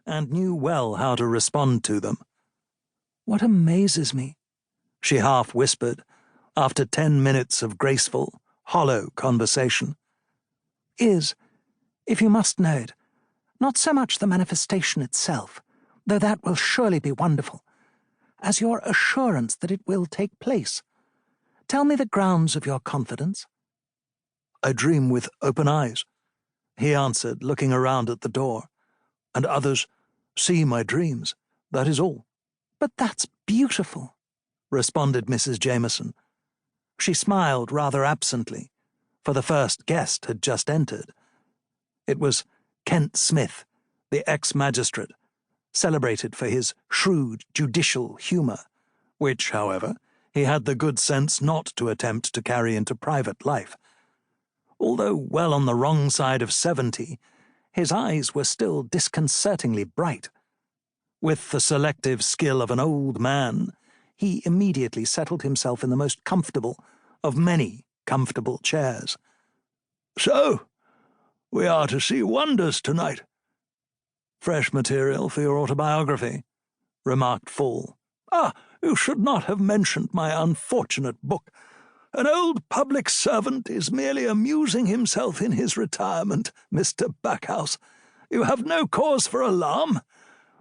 and knew well how to respond to them. "What amazes me," she half whispered, after 10 minutes of graceful, hollow conversation, "is, if you must know it, not so much the manifestation itself, though that will surely be wonderful, as your assurance that it will take place. Tell me the grounds of your confidence." "I dream with open eyes," he answered, looking around at the door, "and others see my dreams. That is all." "But that's beautiful," responded Mrs. Jameson. She smiled rather absently, for the first guest had just entered. It was Kent Smith, the ex-magistrate, celebrated for his shrewd judicial humour, which, however, he had the good sense not to attempt to carry into private life. Although well on the wrong side of 70, his eyes were still disconcertingly bright. With the selective skill of an old man, he immediately settled himself in the most comfortable of many comfortable chairs. "So, we are to see wonders tonight." "Fresh material for your autobiography," remarked Fall. "Ah, you should not have mentioned my unfortunate book. An old public servant is merely amusing himself in his retirement, Mr. Backhouse. You have no cause for alarm.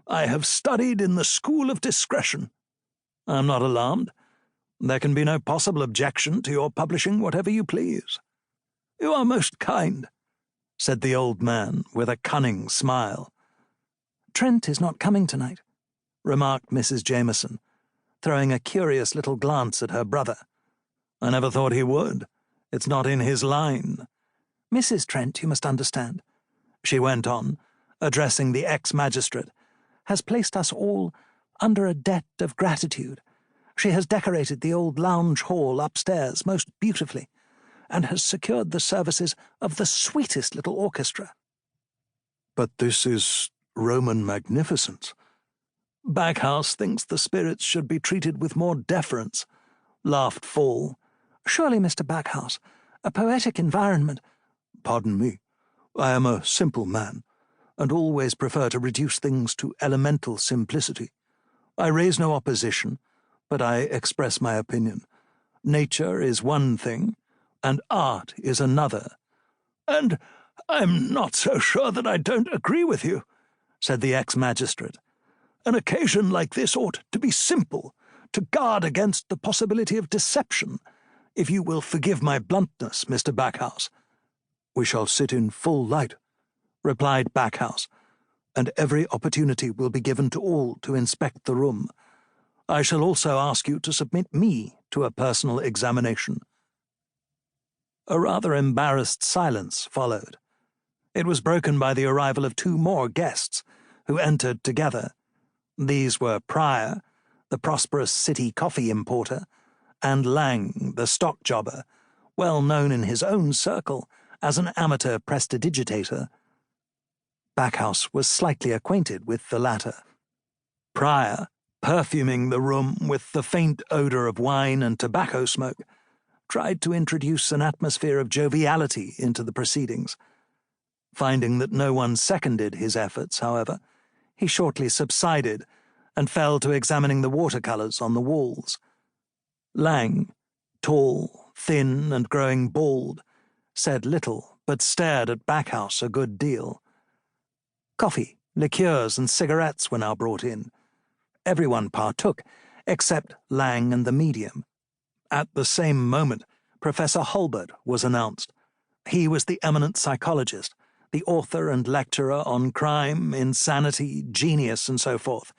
I have studied in the School of Discretion." "I'm not alarmed. There can be no possible objection to your publishing whatever you please." "You are most kind," said the old man with a cunning smile. "Trent is not coming tonight," remarked Mrs. Jameson, throwing a curious little glance at her brother. "I never thought he would. It's not in his line." "Mrs. Trent, you must understand," she went on, addressing the ex-magistrate, "has placed us all under a debt of gratitude. She has decorated the old lounge hall upstairs most beautifully, and has secured the services of the sweetest little orchestra." "But this is Roman magnificence." "Backhouse thinks the spirits should be treated with more deference," laughed Fall. "Surely, Mr. Backhouse, a poetic environment—" "Pardon me. I am a simple man, and always prefer to reduce things to elemental simplicity. I raise no opposition, but I express my opinion. Nature is one thing, and art is another." "And I'm not so sure that I don't agree with you," said the ex-magistrate. "An occasion like this ought to be simple, to guard against the possibility of deception. If you will forgive my bluntness, Mr. Backhouse." "We shall sit in full light," replied Backhouse, "and every opportunity will be given to all to inspect the room. I shall also ask you to submit me to a personal examination." A rather embarrassed silence followed. It was broken by the arrival of 2 more guests, who entered together. These were Pryor, the prosperous city coffee importer, and Lang, the stock jobber, well known in his own circle as an amateur prestidigitator. Backhouse was slightly acquainted with the latter. Pryor, perfuming the room with the faint odour of wine and tobacco smoke, tried to introduce an atmosphere of joviality into the proceedings. Finding that no one seconded his efforts, however, he shortly subsided and fell to examining the watercolours on the walls. Lang, tall, thin, and growing bald, said little, but stared at Backhouse a good deal. Coffee, liqueurs, and cigarettes were now brought in. Everyone partook, except Lang and the medium. At the same moment, Professor Hulbert was announced. He was the eminent psychologist, the author and lecturer on crime, insanity, genius, and so forth,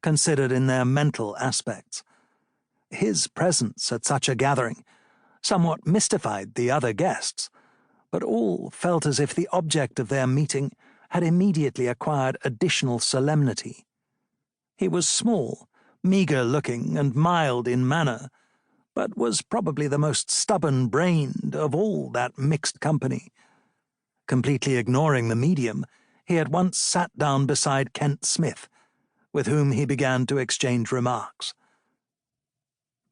considered in their mental aspects. His presence at such a gathering somewhat mystified the other guests, but all felt as if the object of their meeting had immediately acquired additional solemnity. He was small, meagre-looking, and mild in manner, but was probably the most stubborn-brained of all that mixed company. Completely ignoring the medium, he at once sat down beside Kent Smith, with whom he began to exchange remarks.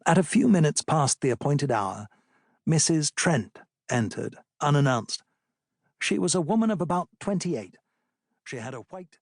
At a few minutes past the appointed hour, Mrs. Trent entered, unannounced. She was a woman of about 28. She had a white,